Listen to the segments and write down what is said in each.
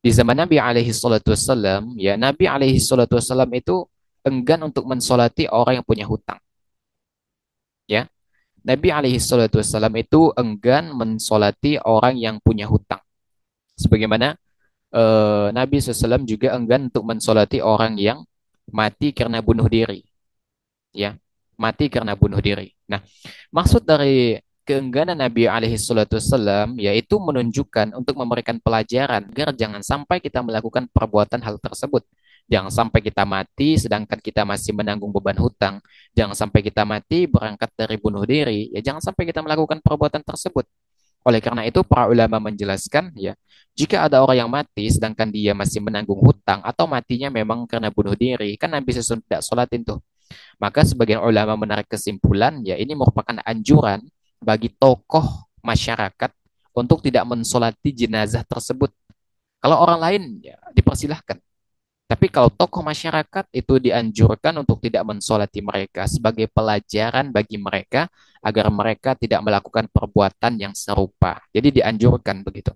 Di zaman Nabi alaihi salatu wassalam, ya Nabi alaihi salatu wassalam itu enggan untuk mensolati orang yang punya hutang. Ya, Nabi alaihi salatu wassalam itu enggan mensolati orang yang punya hutang. Sebagaimana Nabi SAW juga enggan untuk mensolati orang yang mati karena bunuh diri. Ya, mati karena bunuh diri. Nah, maksud dari keengganan Nabi alaihi salatu wassalam yaitu menunjukkan untuk memberikan pelajaran agar jangan sampai kita melakukan perbuatan hal tersebut. Jangan sampai kita mati sedangkan kita masih menanggung beban hutang. Jangan sampai kita mati berangkat dari bunuh diri. Ya, jangan sampai kita melakukan perbuatan tersebut. Oleh karena itu, para ulama menjelaskan, ya, jika ada orang yang mati sedangkan dia masih menanggung hutang atau matinya memang karena bunuh diri, kan Nabi SAW tidak sholatin tuh. Maka sebagian ulama menarik kesimpulan, ya ini merupakan anjuran bagi tokoh masyarakat untuk tidak mensolati jenazah tersebut. Kalau orang lain, ya dipersilahkan. Tapi kalau tokoh masyarakat itu dianjurkan untuk tidak mensolati mereka sebagai pelajaran bagi mereka agar mereka tidak melakukan perbuatan yang serupa. Jadi dianjurkan begitu.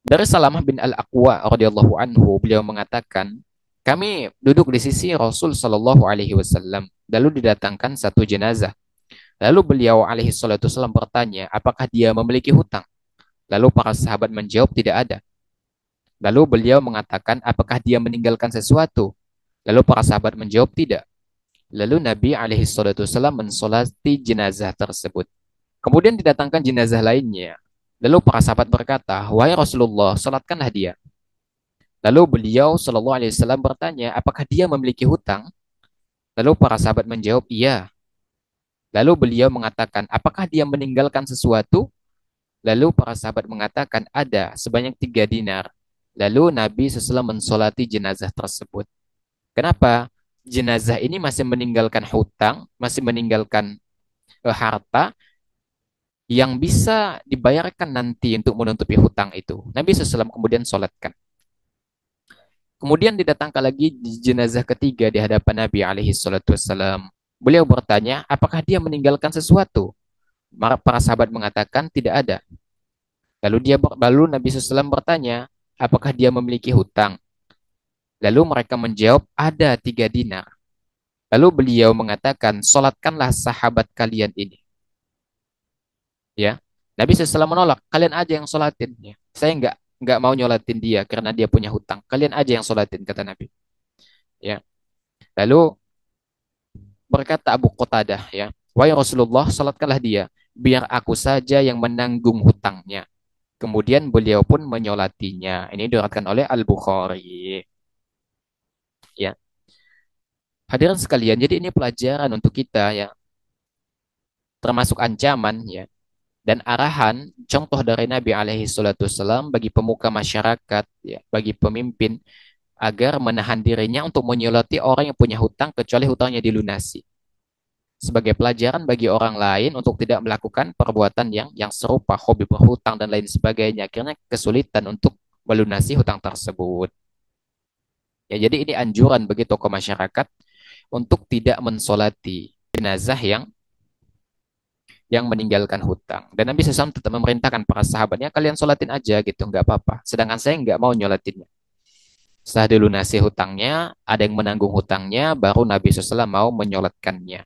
Dari Salamah bin Al-Aqwa radhiyallahu anhu, beliau mengatakan, kami duduk di sisi Rasul Shallallahu alaihi wasallam. Lalu didatangkan satu jenazah. Lalu beliau alaihi salatu wasallam bertanya, apakah dia memiliki hutang? Lalu para sahabat menjawab tidak ada. Lalu beliau mengatakan, apakah dia meninggalkan sesuatu? Lalu para sahabat menjawab tidak. Lalu Nabi alaihi salatu wasallam mensolati jenazah tersebut. Kemudian didatangkan jenazah lainnya. Lalu para sahabat berkata, wahai Rasulullah, salatkanlah dia. Lalu beliau Shallallahu alaihi wasallam bertanya, apakah dia memiliki hutang? Lalu para sahabat menjawab, iya. Lalu beliau mengatakan, apakah dia meninggalkan sesuatu? Lalu para sahabat mengatakan, ada sebanyak 3 dinar. Lalu Nabi SAW mensolati jenazah tersebut. Kenapa? Jenazah ini masih meninggalkan hutang, masih meninggalkan harta yang bisa dibayarkan nanti untuk menutupi hutang itu. Nabi SAW kemudian solatkan. Kemudian didatangkan lagi jenazah ketiga di hadapan Nabi alaihi salatu wassalam. Beliau bertanya, apakah dia meninggalkan sesuatu? Para sahabat mengatakan tidak ada. Lalu Nabi SAW bertanya, apakah dia memiliki hutang? Lalu mereka menjawab, ada 3 dinar. Lalu beliau mengatakan, solatkanlah sahabat kalian ini. Ya, Nabi SAW menolak, kalian aja yang solatin. Ya. Saya nggak mau nyolatin dia karena dia punya hutang. Kalian aja yang solatin, kata Nabi. Ya. Lalu berkata Abu Qatadah, ya, wahai Rasulullah, salatkanlah dia, biar aku saja yang menanggung hutangnya. Kemudian beliau pun menyolatinya. Ini diriwayatkan oleh Al-Bukhari. Ya, hadirin sekalian, jadi ini pelajaran untuk kita ya, termasuk ancaman ya dan arahan contoh dari Nabi alaihi salatu wasallam bagi pemuka masyarakat ya, bagi pemimpin agar menahan dirinya untuk menyolati orang yang punya hutang kecuali hutangnya dilunasi. Sebagai pelajaran bagi orang lain untuk tidak melakukan perbuatan yang serupa, hobi berhutang dan lain sebagainya, akhirnya kesulitan untuk melunasi hutang tersebut. Ya, jadi ini anjuran bagi tokoh masyarakat untuk tidak mensolati jenazah yang meninggalkan hutang. Dan Nabi SAW tetap memerintahkan para sahabatnya, kalian solatin aja gitu, nggak apa-apa. Sedangkan saya nggak mau nyolatinnya. Setelah dilunasi hutangnya, ada yang menanggung hutangnya, baru Nabi SAW mau menyolatkannya.